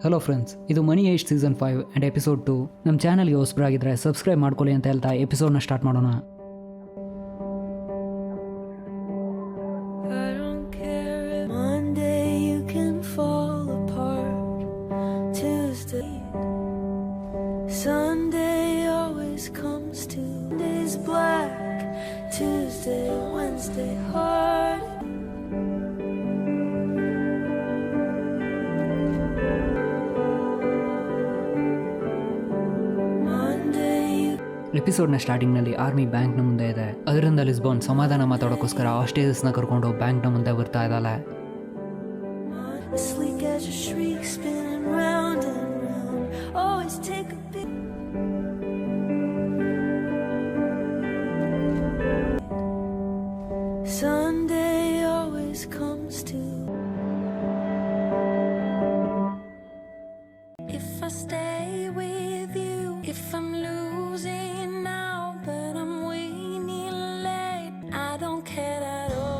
Hello friends, ಇದು ಮನಿ ಏಸ್ಟ್ season 5 and episode 2. ನಮ್ಮ ಚಾನಲ್ಗೆ ಹೊಸಬರಾಗಿದ್ದರೆ ಸಬ್ಸ್ಕ್ರೈಬ್ ಮಾಡ್ಕೊಳ್ಳಿ ಅಂತ ಹೇಳ್ತಾ ಎಪಿಸೋಡ್ನ ಸ್ಟಾರ್ಟ್ ಮಾಡೋಣ. Sunday always comes to days black, Tuesday, Wednesday hard. ಎಪಿಸೋಡ್ನ ಸ್ಟಾರ್ಟಿಂಗ್ನಲ್ಲಿ ಆರ್ಮಿ ಬ್ಯಾಂಕ್ನ ಮುಂದೆ ಇದೆ. ಅದರಿಂದ ಲಿಸ್ಬಾನ್ ಸಮಾಧಾನ ಮಾತಾಡೋಕ್ಕೋಸ್ಕರ ಆಸ್ಟೇಜಸ್ನ ಕರ್ಕೊಂಡು ಬ್ಯಾಂಕ್ನ ಮುಂದೆ ಬರ್ತಾ ಇದ್ದಾಳೆ. Sleek as a shriek, spinning round and round. Always take a bit. Sunday always comes to. If I stay with you, if I'm losing now, but I'm winning late, I don't care at all.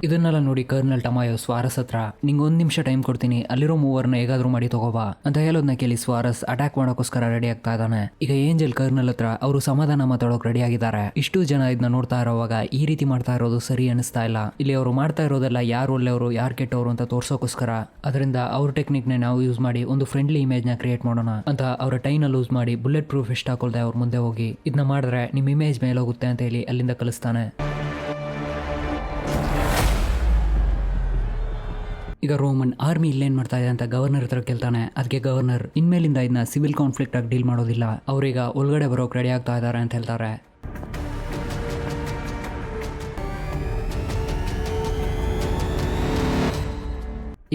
ಇದನ್ನೆಲ್ಲ ನೋಡಿ kernel ಟಮಾಯೋ ಸ್ವಾರಸ್ ಹತ್ರ ನಿಂಗೆ 1 ನಿಮಿಷ time ಕೊಡ್ತೀನಿ, ಅಲ್ಲಿರೋ ಮೂವರ್ನ ಹೇಗಾದ್ರೂ ಮಾಡಿ ತಗೋಬಾ ಅಂತ ಹೇಳೋದನ್ನ ಕೇಳಿ ಸ್ವಾರಸ್ ಅಟ್ಯಾಕ್ ಮಾಡೋಕ್ಕೋಸ್ಕರ ರೆಡಿ ಆಗ್ತಾ ಇದ್ದಾನೆ. ಈಗ ಏಂಜಲ್ ಕರ್ನಲ್ ಹತ್ರ ಅವರು ಸಮಾಧಾನ ಮಾತಾಡೋಕೆ ರೆಡಿ ಆಗಿದ್ದಾರೆ. ಇಷ್ಟು ಜನ ಇದನ್ನ ನೋಡ್ತಾ ಇರೋವಾಗ ಈ ರೀತಿ ಮಾಡ್ತಾ ಇರೋದು ಸರಿ ಅನಿಸ್ತಾ ಇಲ್ಲ. ಇಲ್ಲಿ ಅವರು ಮಾಡ್ತಾ ಇರೋದೆಲ್ಲ ಯಾರು ಒಳ್ಳೆಯವರು ಯಾರು ಕೆಟ್ಟವರು ಅಂತ ತೋರ್ಸೋಕ್ಕೋಸ್ಕರ. ಅದರಿಂದ ಅವ್ರ ಟೆಕ್ನಿಕ್ನ ನಾವು ಯೂಸ್ ಮಾಡಿ ಒಂದು ಫ್ರೆಂಡ್ಲಿ ಇಮೇಜ್ನ ಕ್ರಿಯೇಟ್ ಮಾಡೋಣ ಅಂತ ಅವರ ಟೈನ ಲೂಸ್ ಮಾಡಿ ಬುಲೆಟ್ ಪ್ರೂಫ್ ವೆಸ್ಟ್ ಹಾಕೊಳ್ದೆ ಅವ್ರ ಮುಂದೆ ಹೋಗಿ ಇದನ್ನ ಮಾಡಿದ್ರೆ ನಿಮ್ಮ ಇಮೇಜ್ ಮೇಲೋಗುತ್ತೆ ಅಂತ ಹೇಳಿ ಅಲ್ಲಿಂದ ಕಲಿಸ್ತಾನೆ. ಈಗ ರೋಮನ್ ಆರ್ಮಿ ಇಲ್ಲೇನ್ ಮಾಡ್ತಾ ಇದೆ ಅಂತ ಗವರ್ನರ್ ಹತ್ರ ಕೇಳ್ತಾನೆ. ಅದಕ್ಕೆ ಗವರ್ನರ್ ಇನ್ಮೇಲಿಂದ ಇದನ್ನ ಸಿವಿಲ್ ಕಾನ್ಫ್ಲಿಕ್ಟ್ ಆಗಿ ಡೀಲ್ ಮಾಡೋದಿಲ್ಲ, ಅವ್ರೀಗ ಒಳಗಡೆ ಬರೋಕೆ ರೆಡಿ ಆಗ್ತಾ ಇದ್ದಾರೆ ಅಂತ ಹೇಳ್ತಾರೆ.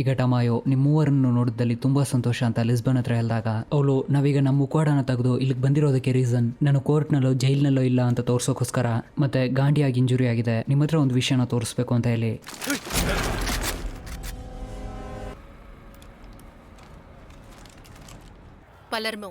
ಈಗ ಟಮಾಯೋ ನಿಮ್ಮ ಮೂವರನ್ನು ನೋಡಿದಲ್ಲಿ ತುಂಬಾ ಸಂತೋಷ ಅಂತ ಲಿಸ್ಬನ್ ಹತ್ರ ಹೇಳಿದಾಗ ಅವಳು ನಾವೀಗ ನಮ್ಮ ಮುಖವಾಡನ ತೆಗೆದು ಇಲ್ಲಿಗೆ ಬಂದಿರೋದಕ್ಕೆ ರೀಸನ್ ನಾನು ಕೋರ್ಟ್ನಲ್ಲೋ ಜೈಲ್ನಲ್ಲೋ ಇಲ್ಲ ಅಂತ ತೋರ್ಸೋಕ್ಕೋಸ್ಕರ ಮತ್ತೆ ಗಾಂಡಿಯಾಗಿ ಇಂಜುರಿ ಆಗಿದೆ, ನಿಮ್ಮ ಹತ್ರ ಒಂದು ವಿಷಯನ ತೋರಿಸ್ಬೇಕು ಅಂತ ಹೇಳಿ Palermo.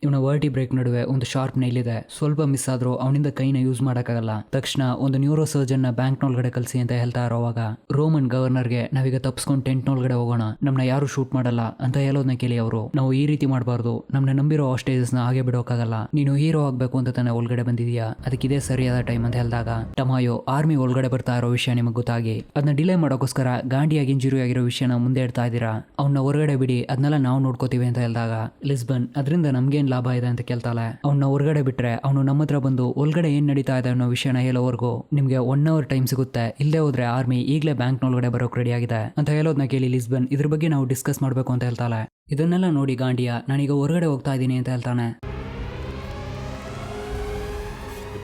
ಇವನ ವರ್ಟಿ ಬ್ರೇಕ್ ನಡುವೆ ಒಂದು ಶಾರ್ಪ್ ನೈಲ್ ಇದೆ. ಸ್ವಲ್ಪ ಮಿಸ್ ಆದ್ರೂ ಅವನಿಂದ ಕೈನ ಯೂಸ್ ಮಾಡೋಕ್ಕಾಗಲ್ಲ. ತಕ್ಷಣ ಒಂದು ನ್ಯೂರೋ ಸರ್ಜನ್ ನ ಬ್ಯಾಂಕ್ನೊಳಗಡೆ ಕಳಿಸಿ ಅಂತ ಹೇಳ್ತಾ ಇರೋವಾಗ ರೋಮನ್ ಗವರ್ನರ್ಗೆ ನಾವೀಗ ತಪ್ಸ್ಕೊಂಡು ಟೆಂಟ್ನೊಳಗಡೆ ಹೋಗೋಣ, ನಮ್ಮನ್ನ ಯಾರು ಶೂಟ್ ಮಾಡಲ್ಲ ಅಂತ ಹೇಳೋದನ್ನ ಕೇಳಿ ಅವರು ನಾವು ಈ ರೀತಿ ಮಾಡಬಾರ್ದು, ನಮ್ಮನ್ನ ನಂಬಿರೋ ಆಸ್ಟೇಜಸ್ನ ಹಾಗೆ ಬಿಡೋಕ್ಕಾಗಲ್ಲ, ನೀನು ಹೀರೋ ಆಗಬೇಕು ಅಂತ ತಾನೆ ಒಳಗಡೆ ಬಂದಿದೀಯಾ, ಅದಕ್ಕಿದೆ ಸರಿಯಾದ ಟೈಮ್ ಅಂತ ಹೇಳಿದಾಗ ಟಮಾಯೋ ಆರ್ಮಿ ಒಳಗಡೆ ಬರ್ತಾ ಇರೋ ವಿಷಯ ನಿಮಗೆ ಗೊತ್ತಾಗಿ ಅದನ್ನ ಡಿಲೇ ಮಾಡೋಕ್ಕೋಸ್ಕರ ಗಾಂಡಿಯಾಗಿ ಇಂಜುರಿ ಆಗಿರೋ ವಿಷಯನ ಮುಂದೆ ಇಡ್ತಾ ಇದ್ದೀರಾ, ಅವನ್ನ ಹೊರಗಡೆ ಬಿಡಿ, ಅದನ್ನೆಲ್ಲ ನಾವು ನೋಡ್ಕೋತೀವಿ ಅಂತ ಹೇಳಿದಾಗ ಲಿಸ್ಬನ್ ಅದರಿಂದ ನಮ್ಗೇನ್ ಲಾಭ ಇದೆ ಅಂತ ಕೇಳ್ತಾಳೆ. ಅವನ್ನ ಹೊರಗಡೆ ಬಿಟ್ರೆ ಅವನು ನಮ್ಮ ಹತ್ರ ಬಂದು ಒಳಗಡೆ ಏನ್ ನಡೀತಾ ಇದೆ ಅನ್ನೋ ವಿಷಯನ ಹೇಳೋವರೆಗೂ ನಿಮ್ಗೆ 1 hour ಟೈಮ್ ಸಿಗುತ್ತೆ, ಇಲ್ಲೇ ಹೋದ್ರೆ ಆರ್ಮಿ ಈಗಲೇ ಬ್ಯಾಂಕ್ನೊಳಗಡೆ ಬರೋಕ್ ರೆಡಿ ಆಗಿದೆ ಅಂತ ಹೇಳೋದನ್ನ ಕೇಳಿ ಲಿಸ್ಬನ್ ಇದ್ರ ಬಗ್ಗೆ ನಾವು ಡಿಸ್ಕಸ್ ಮಾಡ್ಬೇಕು ಅಂತ ಹೇಳ್ತಾಳೆ. ಇದನ್ನೆಲ್ಲ ನೋಡಿ ಗಾಂಡಿಯಾ ನಾನೀಗ ಹೊರಗಡೆ ಹೋಗ್ತಾ ಇದ್ದೀನಿ ಅಂತ ಹೇಳ್ತಾನೆ.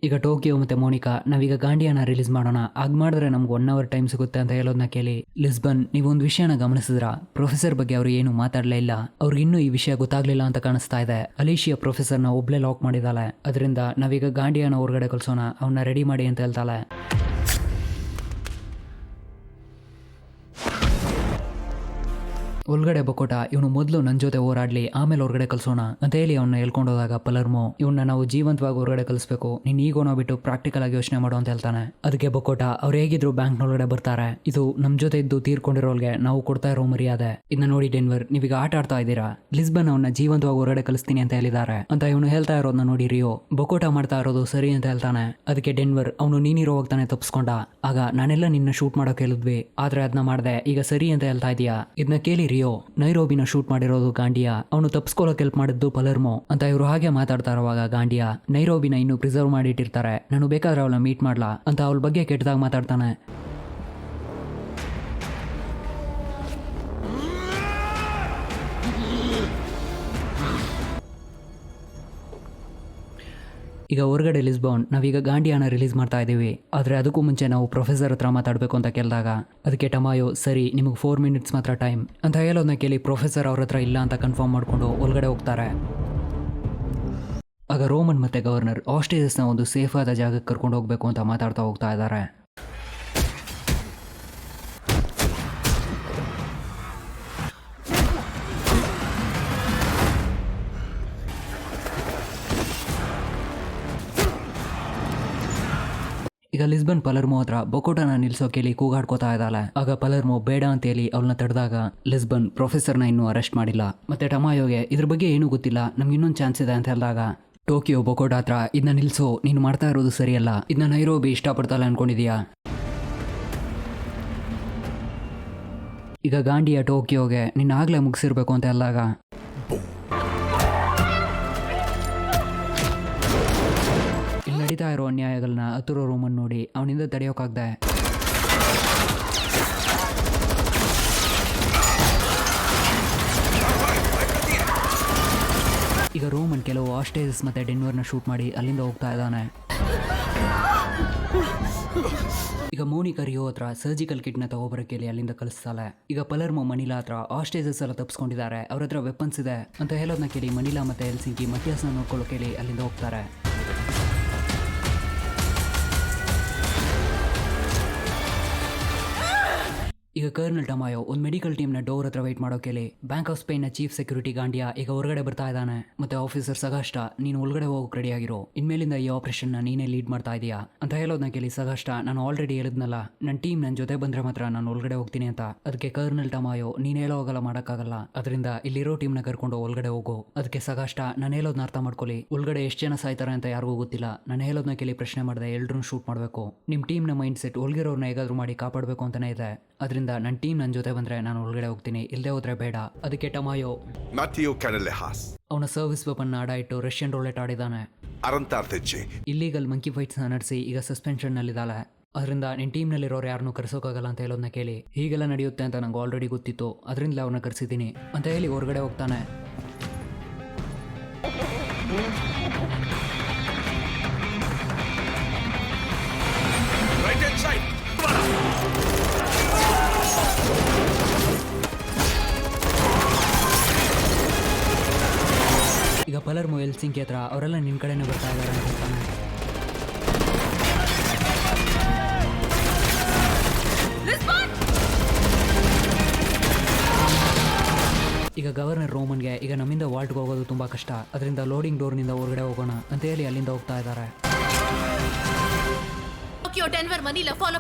ಈಗ ಟೋಕಿಯೋ ಮತ್ತೆ ಮೋನಿಕಾ ನಾವೀಗ ಗಾಂಡಿಯಾನ ರಿಲೀಸ್ ಮಾಡೋಣ, ಆಗ ಮಾಡಿದ್ರೆ ನಮ್ಗೆ 1 hour ಟೈಮ್ ಸಿಗುತ್ತೆ ಅಂತ ಹೇಳೋದನ್ನ ಕೇಳಿ ಲಿಸ್ಬನ್ ನೀವೊಂದು ವಿಷಯನ ಗಮನಿಸಿದ್ರ, ಪ್ರೊಫೆಸರ್ ಬಗ್ಗೆ ಅವರು ಏನು ಮಾತಾಡಲೇ ಇಲ್ಲ, ಅವ್ರಿಗೆ ಇನ್ನೂ ಈ ವಿಷಯ ಗೊತ್ತಾಗ್ಲಿಲ್ಲ ಅಂತ ಕಾಣಿಸ್ತಾ ಇದೆ. ಅಲಿಶಿಯಾ ಪ್ರೊಫೆಸರ್ನ ಒಬ್ಳೆ ಲಾಕ್ ಮಾಡಿದಾಳೆ, ಅದರಿಂದ ನಾವೀಗ ಗಾಂಡಿಯಾನ ಹೊರಗಡೆ ಕಳ್ಸೋಣ, ಅವನ್ನ ರೆಡಿ ಮಾಡಿ ಅಂತ ಹೇಳ್ತಾಳೆ. ಒಳಗಡೆ ಬಕೋಟ ಇವನು ಮೊದಲು ನನ್ನ ಜೊತೆ ಹೋರಾಡ್ಲಿ ಆಮೇಲೆ ಹೊರಗಡೆ ಕಳ್ಸೋಣ ಅಂತ ಹೇಳಿ ಅವನ್ನ ಹೇಳ್ಕೊಂಡು ಹೋದಾಗ ಪಲರ್ಮೋ ಇವನ್ನ ನಾವು ಜೀವಂತವಾಗಿ ಹೊರಗಡೆ ಕಳಿಸ್ಬೇಕು, ನೀನು ಈಗೋನೋ ಬಿಟ್ಟು ಪ್ರಾಕ್ಟಿಕಲ್ ಆಗಿ ಯೋಚನೆ ಮಾಡು ಅಂತ ಹೇಳ್ತಾನೆ. ಅದಕ್ಕೆ ಬಕೋಟ ಅವ್ರು ಹೇಗಿದ್ರು ಬ್ಯಾಂಕ್ನೊಳಗಡೆ ಬರ್ತಾರೆ, ಇದು ನಮ್ಮ ಜೊತೆ ಇದ್ದು ತೀರ್ಕೊಂಡಿರೋಲ್ಗೆ ನಾವು ಕೊಡ್ತಾ ಇರೋ ಮರ್ಯಾದೆ. ಇದನ್ನ ನೋಡಿ ಡೆನ್ವರ್ ನೀವೀಗ ಆಟ ಆಡ್ತಾ ಇದ್ದೀರಾ, ಲಿಸ್ಬನ್ ಅವನ್ನ ಜೀವಂತವಾಗಿ ಹೊರಗಡೆ ಕಳಿಸ್ತೀನಿ ಅಂತ ಹೇಳಿದ್ದಾರೆ ಅಂತ ಇವನು ಹೇಳ್ತಾ ಇರೋದನ್ನ ನೋಡಿ ರಿಯೋ ಬಕೋಟ ಮಾಡ್ತಾ ಇರೋದು ಸರಿ ಅಂತ ಹೇಳ್ತಾನೆ. ಅದಕ್ಕೆ ಡೆನ್ವರ್ ಅವನು ನೀನಿರೋವಾಗ ತಾನೆ ತಪ್ಪಿಸ್ಕೊಂಡ, ಆಗ ನಾನೆಲ್ಲ ನಿನ್ನ ಶೂಟ್ ಮಾಡೋಕೆ ಹೇಳಿದ್ವಿ ಆದ್ರೆ ಅದನ್ನ ಮಾಡ್ದೆ, ಈಗ ಸರಿ ಅಂತ ಹೇಳ್ತಾ ಇದೀಯಾ. ಇದನ್ನ ಕೇಳಿ ನೈರೋಬಿನ ಶೂಟ್ ಮಾಡಿರೋದು ಗಾಂಡಿಯಾ, ಅವನು ತಪ್ಪಿಸ್ಕೊಳ್ಳೋಕೆ ಹೆಲ್ಪ್ ಮಾಡಿದ್ದು ಪಲರ್ಮೋ ಅಂತ ಇವರು ಹಾಗೆ ಮಾತಾಡ್ತಾ ಇರುವಾಗ ಗಾಂಡಿಯಾ ನೈರೋಬಿನ ಇನ್ನು ಪ್ರಿಸರ್ವ್ ಮಾಡಿ ಇಟ್ಟಿರ್ತಾರೆ, ನಾನು ಬೇಕಾದ್ರೆ ಅವಳ ಮೀಟ್ ಮಾಡ್ಲಾ ಅಂತ ಅವಳ ಬಗ್ಗೆ ಕೆಟ್ಟದಾಗ ಮಾತಾಡ್ತಾನೆ. ಈಗ ಹೊರಗಡೆ ಲಿಸ್ಬಾನ್ ನಾವೀಗ ಗಾಂಡಿಯಾನ ರಿಲೀಸ್ ಮಾಡ್ತಾ ಇದ್ದೀವಿ, ಆದರೆ ಅದಕ್ಕೂ ಮುಂಚೆ ನಾವು ಪ್ರೊಫೆಸರ್ ಹತ್ರ ಮಾತಾಡಬೇಕು ಅಂತ ಕೇಳಿದಾಗ ಅದಕ್ಕೆ ಟಮಾಯೋ ಸರಿ ನಿಮಗೆ 4 minutes ಮಾತ್ರ ಟೈಮ್ ಅಂತ ಹೇಳೋದನ್ನ ಕೇಳಿ ಪ್ರೊಫೆಸರ್ ಅವ್ರ ಹತ್ರ ಇಲ್ಲ ಅಂತ ಕನ್ಫರ್ಮ್ ಮಾಡಿಕೊಂಡು ಒಳಗಡೆ ಹೋಗ್ತಾರೆ. ಆಗ ರೋಮನ್ ಮತ್ತು ಗವರ್ನರ್ ಆಸ್ಟ್ರೇಲಿಯಸ್ನ ಒಂದು ಸೇಫ್ ಆದ ಜಾಗಕ್ಕೆ ಕರ್ಕೊಂಡು ಹೋಗಬೇಕು ಅಂತ ಮಾತಾಡ್ತಾ ಹೋಗ್ತಾ ಇದ್ದಾರೆ. ಈಗ ಲಿಸ್ಬನ್ ಪಲರ್ಮೋ ಹತ್ರ ಬೊಕೋಟನ ನಿಲ್ಸೋ ಕೇಳಿ ಕೂಗಾಡ್ಕೋತಾ ಇದ್ದಾಳೆ. ಆಗ ಪಲರ್ಮೋ ಬೇಡ ಅಂತ ಹೇಳಿ ಅವಳನ್ನ ತಡೆದಾಗ ಲಿಸ್ಬನ್ ಪ್ರೊಫೆಸರ್ನ ಇನ್ನೂ ಅರೆಸ್ಟ್ ಮಾಡಿಲ್ಲ. ಮತ್ತೆ ಟಮಾಯೋಗೆ ಇದ್ರ ಬಗ್ಗೆ ಏನೂ ಗೊತ್ತಿಲ್ಲ, ನಮ್ಗೆ ಇನ್ನೊಂದು ಚಾನ್ಸ್ ಇದೆ ಅಂತ ಹೇಳಿದಾಗ ಟೋಕಿಯೋ ಬೊಕೋಟ ಹತ್ರ ಇದನ್ನ ನಿಲ್ಸೋ, ನೀನು ಮಾಡ್ತಾ ಇರೋದು ಸರಿಯಲ್ಲ, ಇದನ್ನ ನೈರೋಬಿ ಇಷ್ಟಪಡ್ತಾಳೆ ಅನ್ಕೊಂಡಿದೀಯಾ. ಈಗ ಗಾಂಡಿಯ ಟೋಕಿಯೋಗೆ ನಿನ್ನ ಆಗ್ಲೇ ಮುಗಿಸಿರ್ಬೇಕು ಅಂತ ಹೇಳಿದಾಗ ಇಲ್ಲಿ ನಡೀತಾ ಇರೋ ಅನ್ಯಾಯಗಳನ್ನ ಹತ್ತಿರೋ ರೋಮನ್ ನೋಡಿ ಅವನಿಂದ ತಡೆಯೋಕ್ಕಾಗ್ದೆ ಈಗ ರೋಮನ್ ಕೆಲವು ಆಸ್ಟೇಜಸ್ ಮತ್ತೆ ಡೆನ್ವರ್ನ ಶೂಟ್ ಮಾಡಿ ಅಲ್ಲಿಂದ ಹೋಗ್ತಾ ಇದ್ದಾನೆ. ಈಗ ಮೋನಿಕಾ ರಿಯೋ ಹತ್ರ ಸರ್ಜಿಕಲ್ ಕಿಟ್ನ ತಗೋಬರಕ್ಕೆ ಅಲ್ಲಿಂದ ಕಳಿಸ್ತಾಳೆ. ಈಗ ಪಲರ್ಮೋ ಮನಿಲಾ ಹತ್ರ ಆಸ್ಟೇಜಸ್ ಎಲ್ಲ ತಪ್ಪಿಸ್ಕೊಂಡಿದ್ದಾರೆ, ಅವ್ರ ಹತ್ರ ವೆಪನ್ಸ್ ಇದೆ ಅಂತ ಹೇಳೋದನ್ನ ಕೇಳಿ ಮನಿಲಾ ಮತ್ತೆ ಹೆಲ್ಸಿಂಕಿ ಮಟಿಯಾಸ್ನ ನೋಡ್ಕೊಳ್ಳೋ ಕೇಳಿ ಅಲ್ಲಿಂದ ಹೋಗ್ತಾರೆ. ಈಗ ಕರ್ನಲ್ ಟಮಾಯೋ ಒಂದು ಮೆಡಿಕಲ್ ಟೀಮ್ನ ಡೋರ್ ಹತ್ರ ವೆಯ್ಟ್ ಮಾಡೋ ಕೇಳಿ ಬ್ಯಾಂಕ್ ಆಫ್ ಸ್ಪೇನ್ನ ಚೀಫ್ ಸೆಕ್ಯೂರಿಟಿ ಗಾಂಡಿಯಾ ಈಗ ಹೊರಗಡೆ ಬರ್ತಾ ಇದ್ದಾನೆ. ಮತ್ತೆ ಆಫೀಸರ್ ಸಗಾಷ್ಟ, ನೀನು ಒಳಗಡೆ ಹೋಗಕ್ಕೆ ರೆಡಿ ಆಗಿರೋ, ಇನ್ಮೇಲಿಂದ ಈ ಆಪರೇಷನ್ನ ನೀನೇ ಲೀಡ್ ಮಾಡ್ತಾ ಇದೀಯಾ ಅಂತ ಹೇಳೋದನ್ನ ಕೇಳಿ ಸಗಾಷ್ಟ, ನಾನು ಆಲ್ರೆಡಿ ಹೇಳಿದ್ನಲ್ಲ ನನ್ನ ಟೀಮ್ ನನ್ನ ಜೊತೆ ಬಂದ್ರೆ ಮಾತ್ರ ನಾನು ಒಳಗಡೆ ಹೋಗ್ತೀನಿ ಅಂತ. ಅದಕ್ಕೆ ಕರ್ನಲ್ ಟಮಾಯೋ, ನೀನು ಹೇಳೋಗಲ್ಲ ಮಾಡೋಕ್ಕಾಗಲ್ಲ, ಅದರಿಂದ ಇಲ್ಲಿರೋ ಟೀಮ್ನ ಕರ್ಕೊಂಡು ಒಳಗಡೆ ಹೋಗೋ. ಅದಕ್ಕೆ ಸಗಾಷ್ಟ, ನಾನು ಹೇಳೋದನ್ನ ಅರ್ಥ ಮಾಡ್ಕೊಳ್ಳಿ, ಒಳಗಡೆ ಎಷ್ಟು ಜನ ಸಾಯ್ತಾರೆ ಅಂತ ಯಾರಿಗೂ ಗೊತ್ತಿಲ್ಲ, ನಾನು ಹೇಳೋದನ್ನ ಕೇಳಿ ಪ್ರಶ್ನೆ ಮಾಡಿದೆ ಎಲ್ಲರೂ ಶೂಟ್ ಮಾಡಬೇಕು, ನಿಮ್ಮ ಟೀಮ್ನ ಮೈಂಡ್ ಸೆಟ್ ಒಳಗಿರೋರ್ನ ಹೇಗಾದ್ರೂ ಮಾಡಿ ಕಾಪಾಡಬೇಕು ಅಂತಾನೆ ಇದೆ, ಅದರಿಂದ ನನ್ನ ಟೀಮ್ ನನ್ನ ಜೊತೆ ಬಂದ್ರೆ ನಾನು ಒಳಗಡೆ ಹೋಗ್ತೀನಿ, ಇಲ್ಲದೆ ಹೋದ್ರೆ ಬೇಡ. ಅದಕ್ಕೆ ಟಮಾಯೋ Matteo Canalejas, ಅವನ ಸರ್ವಿಸ್ ವೆಪನ್ ಆಡ ಇಟ್ಟು ರಷ್ಯನ್ ರೋಲೆಟ್ ಆಡಿದ್ದಾನೆ. Arantartece, ಇಲ್ಲೀಗಲ್ ಮಂಕಿ ಫೈಟ್ಸ್ನ ನಡೆಸಿ ಈಗ ಸಸ್ಪೆನ್ಷನ್ನಲ್ಲಿದ್ದಾಳೆ. ಅದರಿಂದ ನಿನ್ನ ಟೀಮ್ನಲ್ಲಿರೋರು ಯಾರನ್ನೂ ಕರೆಸೋಕ್ಕಾಗಲ್ಲ ಅಂತ ಹೇಳೋದನ್ನ ಕೇಳಿ ಹೀಗೆಲ್ಲ ನಡೆಯುತ್ತೆ ಅಂತ ನಂಗೆ ಆಲ್ರೆಡಿ ಗೊತ್ತಿತ್ತು, ಅದರಿಂದಲೇ ಅವನ್ನ ಕರೆಸಿದ್ದೀನಿ ಅಂತ ಹೇಳಿ ಹೊರಗಡೆ ಹೋಗ್ತಾನೆ. right hand side. ಈಗ ಪಲರ್ಮೋ ಹೆಲ್ಸಿಂಕಿ ಹತ್ರ ಅವರೆಲ್ಲ ನಿನ್ನ ಕಡೆನೇ ಬರ್ತಾ ಇದ್ದಾರೆ ಅಂತ ಹೇಳ್ತಾನೆ. ಈಗ ಗವರ್ನರ್ ರೋಮನ್ಗೆ ಈಗ ನಮ್ಮಿಂದ ವಾಲ್ಟ್ಗೆ ಹೋಗೋದು ತುಂಬ ಕಷ್ಟ, ಅದರಿಂದ ಲೋಡಿಂಗ್ ಡೋರ್ನಿಂದ ಹೊರಗಡೆ ಹೋಗೋಣ ಅಂತ ಹೇಳಿ ಅಲ್ಲಿಂದ ಹೋಗ್ತಾ ಇದ್ದಾರೆ.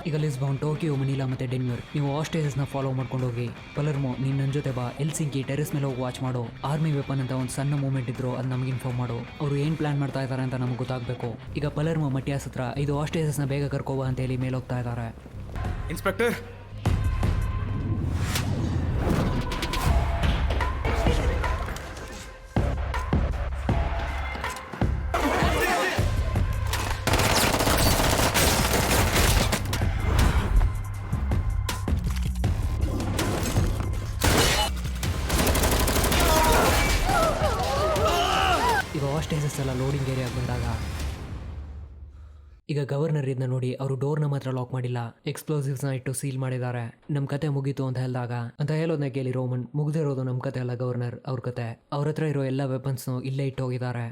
ಈಗ ಲಿಸ್ಬಾನ್, ಟೋಕಿಯೋ, ಮನಿಲಾ ಮತ್ತೆ ಡೆನ್ವರ್, ನೀವು ಆಸ್ಟೇಜಸ್ನ ಫಾಲೋ ಮಾಡ್ಕೊಂಡು ಹೋಗಿ. ಪಲರ್ಮೋ, ನೀನು ನನ್ನ ಜೊತೆ ಬಾ, ಹೆಲ್ಸಿಂಕಿ ಟೆರೆಸ್ ಮೇಲೆ ಹೋಗಿ ವಾಚ್ ಮಾಡು. ಆರ್ಮಿ ವೆಪನ್ ಅಂತ ಒಂದು ಸಣ್ಣ ಮೂವ್ಮೆಂಟ್ ಇದ್ರು ಅದು ನಮ್ಗೆ ಇನ್ಫಾರ್ಮ್ ಮಾಡು, ಅವರು ಏನು ಪ್ಲಾನ್ ಮಾಡ್ತಾ ಇದ್ದಾರೆ ಅಂತ ನಮ್ಗೆ ಗೊತ್ತಾಗಬೇಕು. ಈಗ ಪಲರ್ಮೋ ಮಟಿಯಾಸ್ ಹತ್ರ 5 ಆಸ್ಟೇಜಸ್ನ ಬೇಗ ಕರ್ಕೋಬಾ ಅಂತ ಹೇಳಿ ಮೇಲೆ ಹೋಗ್ತಾ ಇದ್ದಾರೆ. Inspector. ಈಗ ಆಸ್ಟೇಜಸ್ ಎಲ್ಲ ಲೋಡಿಂಗ್ ಏರಿಯಾಗೆ ಬಂದಾಗ ಈಗ ಗವರ್ನರ್ ಇದನ್ನ ನೋಡಿ ಅವರು ಡೋರ್ನ ಮಾತ್ರ ಲಾಕ್ ಮಾಡಿಲ್ಲ, ಎಕ್ಸ್ಪ್ಲೋಸಿವ್ಸ್ನ ಇಟ್ಟು ಸೀಲ್ ಮಾಡಿದ್ದಾರೆ. ನಮ್ಮ ಕತೆ ಮುಗೀತು ಅಂತ ಹೇಳಿದಾಗ ಅಂತ ಹೇಳೋದನ್ನ ಕೇಳಿ ರೋಮನ್, ಮುಗ್ದಿರೋದು ನಮ್ಮ ಕತೆ ಅಲ್ಲ ಗವರ್ನರ್, ಅವ್ರ ಕತೆ. ಅವ್ರ ಹತ್ರ ಇರೋ ಎಲ್ಲ ವೆಪನ್ಸ್ನು ಇಲ್ಲೇ ಇಟ್ಟು ಹೋಗಿದ್ದಾರೆ.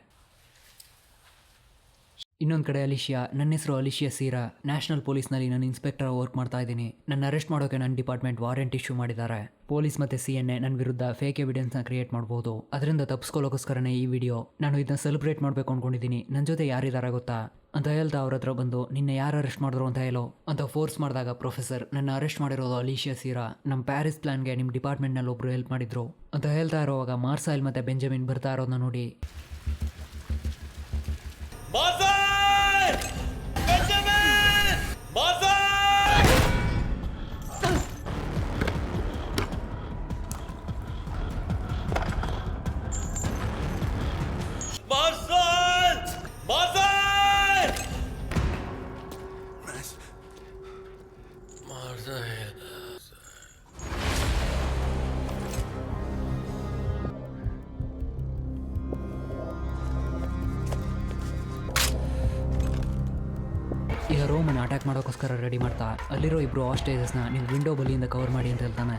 ಇನ್ನೊಂದು ಕಡೆ ಅಲಿಶಿಯಾ, ನನ್ನ ಹೆಸರು ಅಲಿಶಿಯಾ ಸೀರಾ, ನ್ಯಾಷನಲ್ ಪೊಲೀಸ್ನಲ್ಲಿ ನಾನು ಇನ್ಸ್ಪೆಕ್ಟರ್ ವರ್ಕ್ ಮಾಡ್ತಾ ಇದ್ದೀನಿ. ನನ್ನ ಅರೆಸ್ಟ್ ಮಾಡೋಕೆ ನನ್ನ ಡಿಪಾರ್ಟ್ಮೆಂಟ್ ವಾರೆಂಟ್ ಇಶ್ಯೂ ಮಾಡಿದ್ದಾರೆ. ಪೊಲೀಸ್ ಮತ್ತು CNA ನನ್ನ ವಿರುದ್ಧ ಫೇಕ್ ಎವಿಡೆನ್ಸ್ನ ಕ್ರಿಯೇಟ್ ಮಾಡ್ಬೋದು, ಅದರಿಂದ ತಪ್ಪಿಸ್ಕೊಳ್ಳೋಕ್ಕೋಸ್ಕರನೇ ಈ ವಿಡಿಯೋ. ನಾನು ಇದನ್ನ ಸೆಲೆಬ್ರೇಟ್ ಮಾಡಬೇಕು ಅಂದ್ಕೊಂಡಿದ್ದೀನಿ. ನನ್ನ ಜೊತೆ ಯಾರಿದ್ದಾರೆ ಗೊತ್ತಾ ಅಂತ ಹೇಳ್ತಾ ಅವ್ರ ಹತ್ರ ಬಂದು ನಿನ್ನೆ ಯಾರು ಅರೆಸ್ಟ್ ಮಾಡಿದ್ರು ಅಂತ ಹೇಳೋ ಅಂತ ಫೋರ್ಸ್ ಮಾಡಿದಾಗ ಪ್ರೊಫೆಸರ್, ನನ್ನ ಅರೆಸ್ಟ್ ಮಾಡಿರೋದು ಅಲಿಶಿಯಾ ಸೀರಾ, ನಮ್ಮ ಪ್ಯಾರಿಸ್ ಪ್ಲಾನ್ಗೆ ನಿಮ್ಮ ಡಿಪಾರ್ಟ್ಮೆಂಟ್ನಲ್ಲಿ ಒಬ್ರು ಹೆಲ್ಪ್ ಮಾಡಿದ್ರು ಅಂತ ಹೇಳ್ತಾ ಇರೋವಾಗ ಮಾರ್ಸೈಲ್ ಮತ್ತು ಬೆಂಜಮಿನ್ ಬರ್ತಾ ಇರೋದನ್ನ ನೋಡಿ ಈಗ ರೋಮನ್ ಅಟ್ಯಾಕ್ ಮಾಡೋಕ್ಕೋಸ್ಕರ ರೆಡಿ ಮಾಡ್ತಾ ಅಲ್ಲಿರೋ ಇಬ್ರು ಆಸ್ಟೇಜಸ್ನ ನೀವು ವಿಂಡೋ ಬಲಿಯಿಂದ ಕವರ್ ಮಾಡಿ ಅಂತ ಹೇಳ್ತಾನೆ.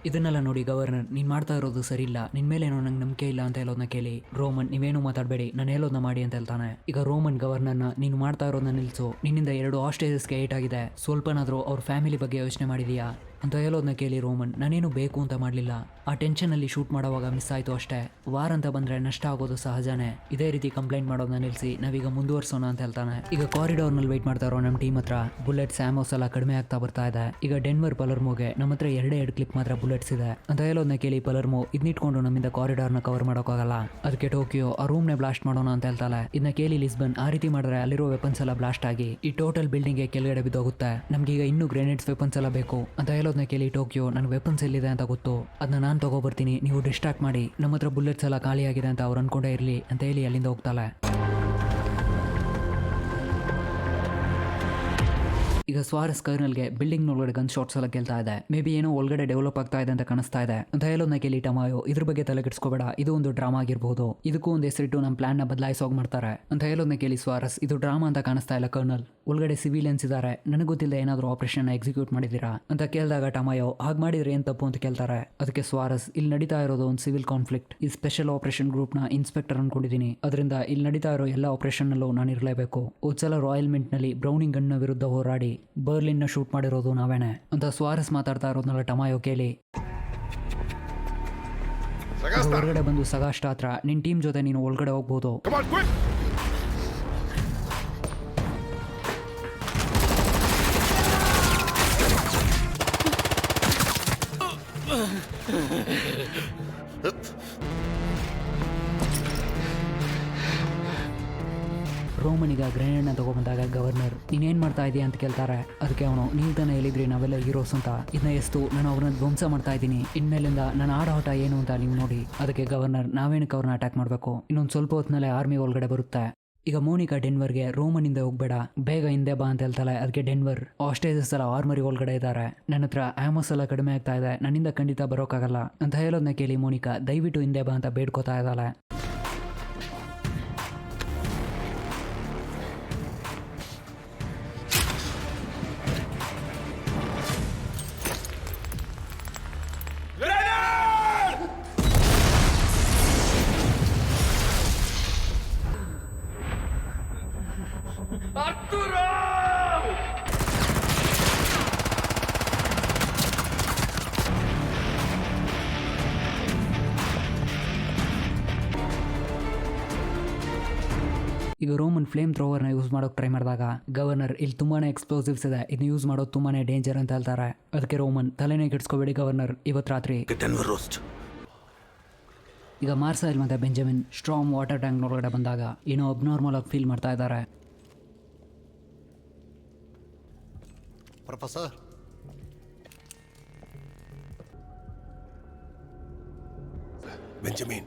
ಇದನ್ನೆಲ್ಲ ನೋಡಿ ಗವರ್ನರ್ ನೀನ್ ಮಾಡ್ತಾ ಇರೋದು ಸರಿ ಇಲ್ಲ, ನಿನ್ ಮೇಲೆ ಏನೋ ನಂಗೆ ನಂಬಿಕೆ ಇಲ್ಲ ಅಂತ ಹೇಳೋದನ್ನ ಕೇಳಿ ರೋಮನ್ ನೀವೇನು ಮಾತಾಡಬೇಡಿ, ನಾನು ಹೇಳೋದನ್ನ ಮಾಡಿ ಅಂತ ಹೇಳ್ತಾನೆ. ಈಗ ರೋಮನ್ ಗವರ್ನರ್ನ ನೀನು ಮಾಡ್ತಾ ಇರೋದನ್ನ ನಿಲ್ಸು, ನಿನ್ನಿಂದ 2 ಹಾಸ್ಟೇಜಸ್ಗೆ ಏಟ್ ಆಗಿದೆ, ಸ್ವಲ್ಪನಾದ್ರೂ ಅವ್ರ ಫ್ಯಾಮಿಲಿ ಬಗ್ಗೆ ಯೋಚನೆ ಮಾಡಿದೀಯಾ ಅಂತ ಹೇಳೋದನ್ನ ಕೇಳಿ ರೋಮನ್ ನಾನೇನು ಬೇಕು ಅಂತ ಮಾಡಲಿಲ್ಲ, ಆ ಟೆನ್ಷನಲ್ಲಿ ಶೂಟ್ ಮಾಡೋವಾಗ ಮಿಸ್ ಆಯಿತು ಅಷ್ಟೇ, ವಾರ್ ಅಂತ ಬಂದರೆ ನಷ್ಟ ಆಗೋದು ಸಹಜನೇ, ಇದೇ ರೀತಿ ಕಂಪ್ಲೇಂಟ್ ಮಾಡೋದನ್ನ ನಿಲ್ಲಿಸಿ ನಾವೀಗ ಮುಂದುವರ್ಸೋಣ ಅಂತ ಹೇಳ್ತಾನೆ. ಈಗ ಕಾರಿಡಾರ್ನಲ್ಲಿ ವೆಯ್ಟ್ ಮಾಡ್ತಾ ಇರೋ ನಮ್ಮ ಟೀಮ್ ಹತ್ರ ಬುಲೆಟ್ ಸ್ಯಾಮೋಸ್ ಎಲ್ಲ ಕಡಿಮೆ ಆಗ್ತಾ ಬರ್ತಾ ಇದೆ. ಈಗ ಡೆನ್ವರ್ ಪಲರ್ಮೋಗೆ ನಮ್ಮ ಹತ್ರ 2 ಕ್ಲಿಪ್ ಮಾತ್ರ ಬುಲೆಟ್ಸ್ ಇದೆ ಅಂತ ಹೇಳೋದನ್ನ ಕೇಳಿ ಪಲರ್ಮೋ ಇದನ್ನಿಟ್ಕೊಂಡು ನಮ್ಮಿಂದ ಕಾರಿಡಾರ್ನ ಕವರ್ ಮಾಡೋಕ್ಕಾಗಲ್ಲ, ಅದಕ್ಕೆ ಟೋಕಿಯೋ ಆ ರೂಮ್ನೇ ಬ್ಲಾಸ್ಟ್ ಮಾಡೋಣ ಅಂತ ಹೇಳ್ತಾಳೆ. ಇದನ್ನ ಕೇಳಿ ಲಿಸ್ಬನ್ ಆ ರೀತಿ ಮಾಡಿದ್ರೆ ಅಲ್ಲಿರೋ ವೆಪನ್ಸ್ ಎಲ್ಲ ಬ್ಲಾಸ್ಟ್ ಆಗಿ ಈ ಟೋಟಲ್ ಬಿಲ್ಡಿಂಗ್ಗೆ ಕೆಳಗಡೆ ಬಿದ್ದೋಗುತ್ತೆ, ನಮ್ಗೀಗ ಇನ್ನೂ ಗ್ರೆನೇಡ್ಸ್ ವೆಪನ್ಸ್ ಎಲ್ಲ ಬೇಕು ಅಂತ ಹೇಳೋದನ್ನ ಕೇಳಿ ಟೋಕಿಯೋ ನನಗೆ ವೆಪನ್ಸ್ ಎಲ್ಲಿದೆ ಅಂತ ಗೊತ್ತು, ಅದನ್ನ ನಾನು ತಗೋಬರ್ತೀನಿ, ನೀವು ಡಿಸ್ಟ್ರಾಕ್ಟ್ ಮಾಡಿ, ನಮ್ಮ ಹತ್ರ ಬುಲೆಟ್ಸ್ ಎಲ್ಲ ಖಾಲಿ ಆಗಿದೆ ಅಂತ ಅವ್ರು ಅನ್ಕೊಂಡೇ ಇರಲಿ ಅಂತ ಹೇಳಿ ಅಲ್ಲಿಂದ ಹೋಗ್ತಾಳೆ. ಈಗ ಸ್ವಾರಸ್ ಕರ್ನಲ್ಗೆ ಬಿಲ್ಡಿಂಗ್ ಒಳಗಡೆ ಗನ್ ಶಾಟ್ಸ್ ಎಲ್ಲ ಕೇಳ್ತಾ ಇದೆ, ಮೇ ಬಿ ಏನೋ ಒಳಗಡೆ ಡೆವಲಪ್ ಆಗ್ತಾ ಇದೆ ಅಂತ ಕಾಣಿಸ್ತಾ ಇದೆ ಅಂತ ಹೇಳೋದನ್ನ ಕೇಳಿ ಟಮಾಯೋ ಇದ್ರ ಬಗ್ಗೆ ತಲೆ ಕೆಡಿಸ್ಕೋಬೇಡ, ಇದು ಒಂದು ಡ್ರಾಮಾ ಆಗಿರ್ಬಹುದು, ಇದಕ್ಕೂ ಒಂದು ಹೆಸರಿಟ್ಟು ನಮ್ಮ ಪ್ಲಾನ್ ನ ಬದಲಾಯಿಸೋಗಿ ಮಾಡ್ತಾರೆ ಅಂತ ಹೇಳೋದನ್ನ ಕೇಳಿ ಸ್ವಾರಸ್ ಇದು ಡ್ರಾಮಾ ಅಂತ ಕಾಣಿಸ್ತಾ ಇಲ್ಲ ಕರ್ನಲ್, ಒಳಗಡೆ ಸಿವಿಲಿಯನ್ಸ್ ಇದ್ದಾರೆ, ನನಗೆ ಗೊತ್ತಿಲ್ಲದೆ ಏನಾದರೂ ಆಪರೇಷನ್ ಎಕ್ಸಿಕ್ಯೂಟ್ ಮಾಡಿದ್ದೀರಾ ಅಂತ ಕೇಳಿದಾಗ ಟಮಾಯೋ ಹಾಗೆ ಮಾಡಿದ್ರೆ ಏನ್ ತಪ್ಪು ಅಂತ ಕೇಳ್ತಾರೆ. ಅದಕ್ಕೆ ಸ್ವಾರಸ್ ಇಲ್ಲಿ ನಡೀತಾ ಇರೋದು ಒಂದು ಸಿವಿಲ್ ಕಾನ್ಫ್ಲಿಕ್ಟ್, ಈ ಸ್ಪೆಷಲ್ ಆಪರೇಷನ್ ಗ್ರೂಪ್ ನ ಇನ್ಸ್ಪೆಕ್ಟರ್ ಅನ್ಕೊಂಡಿದ್ದೀನಿ, ಅದರಿಂದ ಇಲ್ಲಿ ನಡೀತಾ ಇರೋ ಎಲ್ಲ ಆಪರೇಷನ್ ನಲ್ಲೂ ನಾನು ಇರಲೇಬೇಕು, ಒಂದ್ಸಲ ರಾಯಲ್ ಮಿಂಟ್ ನಲ್ಲಿ ಬ್ರೌನಿಂಗ್ ಗನ್ ವಿರುದ್ಧ ಹೋರಾಡಿ ಬರ್ಲಿನ್ ನ ಶೂಟ್ ಮಾಡಿರೋದು ನಾವೇನೆ ಅಂತ ಸ್ವಾರಸ್ ಮಾತಾಡ್ತಾ ಇರೋದ್ನಲ್ಲ ಟಮಾಯೋ ಕೇಳಿ ಹೊರಗಡೆ ಬಂದು ಸಗಾಷ್ಟ ಹತ್ರ ನಿನ್ ಟೀಮ್ ಜೊತೆ ನೀನು ಒಳಗಡೆ ಹೋಗ್ಬೋದು. ರೋಮನಿಗ ಗ್ರೆನೇಡ್ನ ತಗೊಬಂದಾಗ ಗವರ್ನರ್ ನೀನೇನ್ ಮಾಡ್ತಾ ಇದೀಯ ಅಂತ ಕೇಳ್ತಾರೆ. ಅದಕ್ಕೆ ಅವನು ನೀವು ತಾನೇ ಹೇಳಿದ್ರಿ ನಾವೆಲ್ಲ ಹೀರೋಸ್ ಅಂತ, ಇದನ್ನ ಎಷ್ಟು ನಾನು ಅವ್ರನ್ನ ಧ್ವಂಸ ಮಾಡ್ತಾ ಇದ್ದೀನಿ, ಇನ್ಮೇಲಿಂದ ನನ್ನ ಆಟ ಏನು ಅಂತ ನೀವು ನೋಡಿ. ಅದಕ್ಕೆ ಗವರ್ನರ್ ನಾವೇನಕ್ಕೆ ಅವ್ರನ್ನ ಅಟ್ಯಾಕ್ ಮಾಡಬೇಕು, ಇನ್ನೊಂದು ಸ್ವಲ್ಪ ಹೊತ್ತಿನಲ್ಲೇ ಆರ್ಮಿ ಒಳಗಡೆ ಬರುತ್ತೆ. ಈಗ ಮೋನಿಕಾ ಡೆನ್ವರ್ಗೆ ರೋಮನ್ ಇಂದ ಹೋಗ್ಬೇಡ ಬೇಗ ಹಿಂದೆ ಬಾ ಅಂತ ಹೇಳ್ತಾಳೆ. ಅದಕ್ಕೆ ಡೆನ್ವರ್ ಆಸ್ಟೇಜಸ್ ಎಲ್ಲ ಆರ್ಮರಿ ಒಳಗಡೆ ಇದ್ದಾರೆ, ನನ್ನ ಹತ್ರ ಆಮೋಸ್ ಎಲ್ಲ ಕಡಿಮೆ ಆಗ್ತಾ ಇದೆ, ನನ್ನಿಂದ ಖಂಡಿತ ಬರೋಕ್ಕಾಗಲ್ಲ ಅಂತ ಹೇಳೋದನ್ನ ಕೇಳಿ ಮೋನಿಕಾ ದಯವಿಟ್ಟು ಹಿಂದೆ ಬಾ ಅಂತ ಬೇಡ್ಕೋತಾ ಇದ್ದಾಳೆ. ಈಗ ರೋಮನ್ ಫ್ಲೇಮ್ ಥ್ರೋವರ್ನ ಯೂಸ್ ಮಾಡೋಕೆ ಟ್ರೈ ಮಾಡಿದಾಗ ಗವರ್ನರ್ ಇಲ್ಲಿ ತುಂಬಾನೇ ಎಕ್ಸ್ಪ್ಲೋಸಿವ್ಸ್ ಇದೆ, ಇದನ್ನ ಯೂಸ್ ಮಾಡೋದು ತುಂಬಾನೇ ಡೇಂಜರ್ ಅಂತ ಹೇಳ್ತಾರೆ. ಅದಕ್ಕೆ ರೋಮನ್ ತಲೆನೇ ಕೆಡಿಸ್ಕೋಬೇಡಿ ಗವರ್ನರ್, ಇವತ್ತು ರಾತ್ರಿ ಈಗ ಮಾರ್ಸೈಲ್ ಮತ್ತೆ ಬೆಂಜಮಿನ್ ಸ್ಟ್ರಾಂಗ್ ವಾಟರ್ ಟ್ಯಾಂಕ್ ಒಳಗಡೆ ಬಂದಾಗ ಏನೋ ಅಬ್ನಾರ್ಮಲ್ ಆಗಿ ಫೀಲ್ ಮಾಡ್ತಾ ಇದ್ದಾರೆ. ಪ್ರೊಫೆಸರ್ ಬೆಂಜಮಿನ್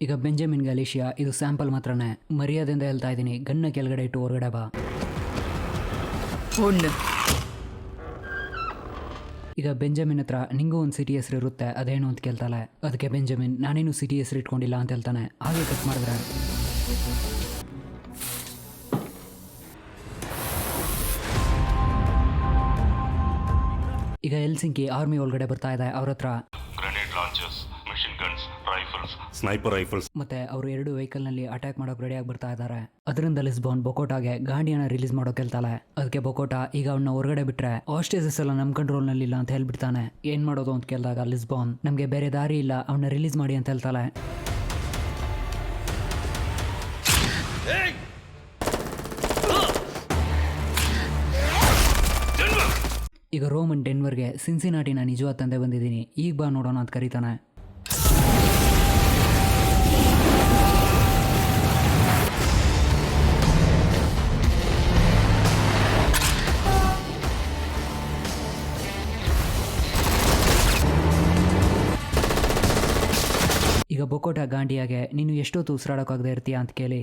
ಈಗ ಬೆಂಜಮಿನ್ ಗಲೇಷಿಯಾ ಇದು ಸ್ಯಾಂಪಲ್ ಮಾತ್ರನೇ, ಮರ್ಯಾದೆಯಿಂದ ಹೇಳ್ತಾ ಇದ್ದೀನಿ, ಗನ್ನ ಕೆಳಗಡೆ ಇಟ್ಟು ಹೊರಗಡೆ ಬಾ. ಈಗ ಬೆಂಜಮಿನ್ ಹತ್ರ ನಿಂಗೂ ಒಂದು ಸಿಟಿ ಹೆಸರು ಇರುತ್ತೆ ಅದೇನು ಅಂತ ಕೇಳ್ತಾಳೆ. ಅದಕ್ಕೆ ಬೆಂಜಮಿನ್ ನಾನೇನು ಸಿಟಿ ಹೆಸರು ಇಟ್ಕೊಂಡಿಲ್ಲ ಅಂತ ಹೇಳ್ತಾನೆ. ಹಾಗೆ ಕಟ್ ಮಾಡಿದ್ರೆ ಈಗ ಎಲ್ಸಿಂಕಿ ಆರ್ಮಿ ಒಳಗಡೆ ಬರ್ತಾ ಇದೆ, ಅವ್ರ ಹತ್ರ grenade launchers, machine guns, rifles, sniper rifles ಮತ್ತೆ ಅವರು 2 ವೆಹಿಕಲ್ ನಲ್ಲಿ ಅಟ್ಯಾಕ್ ಮಾಡೋಕೆ ರೆಡಿ ಆಗಿ ಬರ್ತಾ ಇದ್ದಾರೆ. ಅದರಿಂದ ಲಿಸ್ಬಾನ್ ಬೊಕೋಟಾಗೆ ಗಾಂಡಿಯನ್ನ ರಿಲೀಸ್ ಮಾಡೋಕೆ ಹೇಳ್ತಾಳೆ. ಅದಕ್ಕೆ ಬೊಕೋಟಾ ಈಗ ಅವನ್ನ ಹೊರಗಡೆ ಬಿಟ್ರೆ ಆಸ್ಟೇಜಸ್ ಎಲ್ಲ ನಮ್ಮ ಕಂಟ್ರೋಲ್ ನಲ್ಲಿ ಇಲ್ಲ ಅಂತ ಹೇಳ್ಬಿಡ್ತಾನೆ. ಏನ್ ಮಾಡೋದು ಅಂತ ಕೇಳಿದಾಗ ಲಿಸ್ಬಾನ್ ನಮ್ಗೆ ಬೇರೆ ದಾರಿ ಇಲ್ಲ, ಅವನ್ನ ರಿಲೀಸ್ ಮಾಡಿ ಅಂತ ಹೇಳ್ತಾಳೆ. ಈಗ ರೋಮನ್ ಡೆನ್ವರ್ಗೆ ಸಿನ್ಸಿನಾಟಿನ ನಿಜವಾದ ತಂದೆ ಬಂದಿದ್ದೀನಿ, ಈಗ ಬಾ ನೋಡೋಣ ಅಂತ ಕರೀತಾನೆ. ಈಗ ಬೊಕೋಟ ಗಾಂಡಿಯಾಗೆ ನೀನು ಎಷ್ಟೊತ್ತು ಉಸಿರಾಡೋಕ್ಕಾಗದೆ ಇರ್ತೀಯಾ ಅಂತ ಕೇಳಿ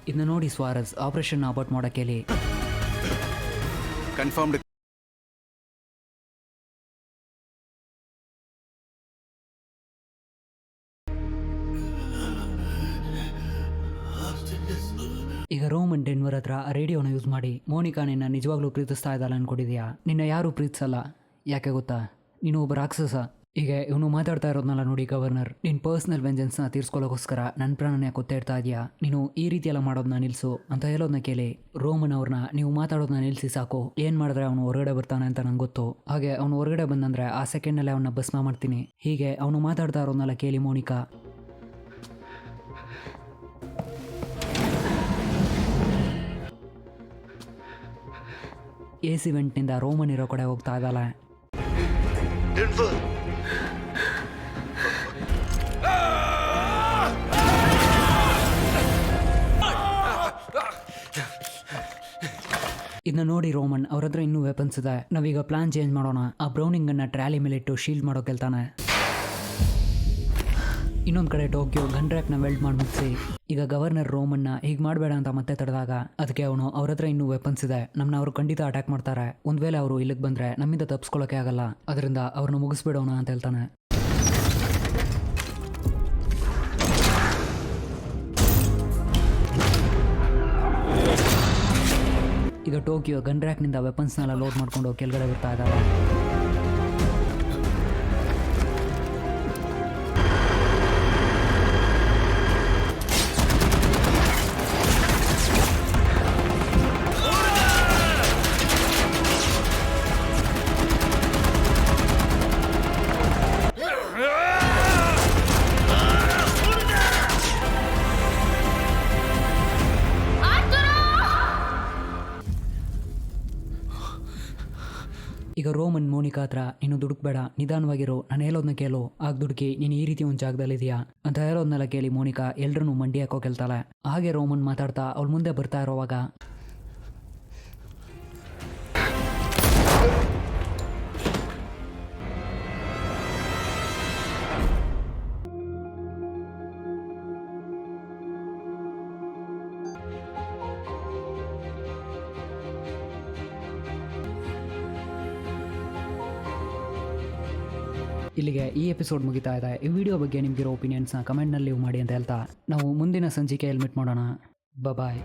ಇದನ್ನ ನೋಡಿ ಸ್ವಾರಸ್ ಆಪರೇಷನ್ ಅಬಾರ್ಟ್ ಮಾಡೋಕೆ ಹೇಳಿ ಕನ್ಫರ್ಮ್ಡ್. ಈಗ ರೋಮನ್ ಡೆನ್ವರ್ ಹತ್ರ ರೇಡಿಯೋನ ಯೂಸ್ ಮಾಡಿ ಮೋನಿಕಾ ನಿನ್ನ ನಿಜವಾಗ್ಲೂ ಪ್ರೀತಿಸ್ತಾ ಇದ್ದಾಳೆ ಅನ್ಕೊಂಡಿದ್ಯಾ? ನಿನ್ನ ಯಾರೂ ಪ್ರೀತಿಸಲ್ಲ. ಯಾಕೆ ಗೊತ್ತಾ? ನೀನು ಒಬ್ಬ ರಾಕ್ಷಸ. ಈಗ ಇವನು ಮಾತಾಡ್ತಾ ಇರೋದ್ನಲ್ಲ ನೋಡಿ ಗವರ್ನರ್, ನಿನ್ನ ಪರ್ಸ್ನಲ್ ವೆಂಜನ್ಸ್ನ ತೀರ್ಸ್ಕೊಳ್ಳೋಕ್ಕೋಸ್ಕರ ನನ್ನ ಪ್ರಾಣನ ಕೊತ್ತಾ ಇದೆಯಾ? ನೀನು ಈ ರೀತಿ ಎಲ್ಲ ಮಾಡೋದನ್ನ ನಿಲ್ಲಿಸು ಅಂತ ಹೇಳೋದನ್ನ ಕೇಳಿ ರೋಮನ್ ಅವ್ರನ್ನ ನೀವು ಮಾತಾಡೋದನ್ನ ನಿಲ್ಲಿಸಿ ಸಾಕು, ಏನು ಮಾಡಿದ್ರೆ ಅವನು ಹೊರಗಡೆ ಬರ್ತಾನೆ ಅಂತ ನಂಗೆ ಗೊತ್ತು. ಹಾಗೆ ಅವನು ಹೊರಗಡೆ ಬಂದಂದ್ರೆ ಆ ಸೆಕೆಂಡ್ನಲ್ಲೇ ಅವನ್ನ ಭಸ್ಮ ಮಾಡ್ತೀನಿ. ಹೀಗೆ ಅವನು ಮಾತಾಡ್ತಾ ಇರೋದ್ನೆಲ್ಲ ಕೇಳಿ ಮೋನಿಕಾ AC ವೆಂಟ್ನಿಂದ ರೋಮನ್ ಇರೋ ಕಡೆ ಹೋಗ್ತಾ ಇದ್ದಾಳೆ. ಇದನ್ನ ನೋಡಿ ರೋಮನ್ ಅವ್ರ ಹತ್ರ ಇನ್ನೂ ವೆಪನ್ಸ್ ಇದೆ. ನಾವೀಗ ಪ್ಲಾನ್ ಚೇಂಜ್ ಮಾಡೋಣ. ಆ ಬ್ರೌನಿಂಗ್ ಅನ್ನ ಟ್ರಾಲಿ ಮೇಲೆ ಇಟ್ಟು ಶೀಲ್ಡ್ ಮಾಡೋಕೆ ಹೇಳ್ತಾನೆ. ಇನ್ನೊಂದು ಕಡೆ ಟೋಕಿಯೋ ಗನ್ ರ್ಯಾಕ್ನ ವೆಲ್ಡ್ ಮಾಡಿ ಮುಗಿಸಿ ಈಗ ಗವರ್ನರ್ ರೋಮನ್ನ ಹೀಗೆ ಮಾಡಬೇಡ ಅಂತ ಮತ್ತೆ ತಡೆದಾಗ ಅದಕ್ಕೆ ಅವನು ಅವ್ರ ಹತ್ರ ಇನ್ನೂ ವೆಪನ್ಸ್ ಇದೆ, ನಮ್ಮನ್ನ ಅವರು ಖಂಡಿತ ಅಟ್ಯಾಕ್ ಮಾಡ್ತಾರೆ. ಒಂದು ವೇಳೆ ಅವರು ಇಲ್ಲಿಗೆ ಬಂದರೆ ನಮ್ಮಿಂದ ತಪ್ಪಿಸ್ಕೊಳ್ಳೋಕೆ ಆಗಲ್ಲ, ಅದರಿಂದ ಅವ್ರನ್ನ ಮುಗಿಸ್ಬಿಡೋಣ ಅಂತ ಹೇಳ್ತಾನೆ. ಈಗ ಟೋಕಿಯೋ ಗನ್ ರ್ಯಾಕ್ನಿಂದ ವೆಪನ್ಸ್ನೆಲ್ಲ ಲೋಡ್ ಮಾಡ್ಕೊಂಡು ಕೆಳಗಡೆ ಬರ್ತಾ ಇದ್ದಾವೆ. ಈಗ ರೋಮನ್ ಮೋನಿಕಾ ಹತ್ರ ನೀನು ದುಡುಕ್ಬೇಡ, ನಿಧಾನವಾಗಿರೋ, ನಾನು ಹೇಳೋದನ್ನ ಕೇಳು, ಆಗ ದುಡುಕಿ ನೀನು ಈ ರೀತಿ ಒಂದು ಜಾಗದಲ್ಲಿದೆಯಾ ಅಂತ ಹೇಳೋದನ್ನೆಲ್ಲ ಕೇಳಿ ಮೋನಿಕಾ ಎಲ್ರನ್ನೂ ಮಂಡಿ ಹಾಕೋ ಕೇಳ್ತಾಳೆ. ಹಾಗೆ ರೋಮನ್ ಮಾತಾಡ್ತಾ ಅವಳ ಮುಂದೆ ಬರ್ತಾ ಇರೋವಾಗ ಇಲ್ಲಿಗೆ ಈ ಎಪಿಸೋಡ್ ಮುಗಿತಾ ಇದೆ. ಈ ವಿಡಿಯೋ ಬಗ್ಗೆ ನಿಮಗಿರೋ ಒಪಿನಿಯನ್ಸ್ನ ಕಮೆಂಟ್ನಲ್ಲಿ ಲೀವ್ ಮಾಡಿ ಅಂತ ಹೇಳ್ತಾ ನಾವು ಮುಂದಿನ ಸಂಚಿಕೆಯಲ್ಲಿ ಮೀಟ್ ಮಾಡೋಣ. ಬಾಯ್.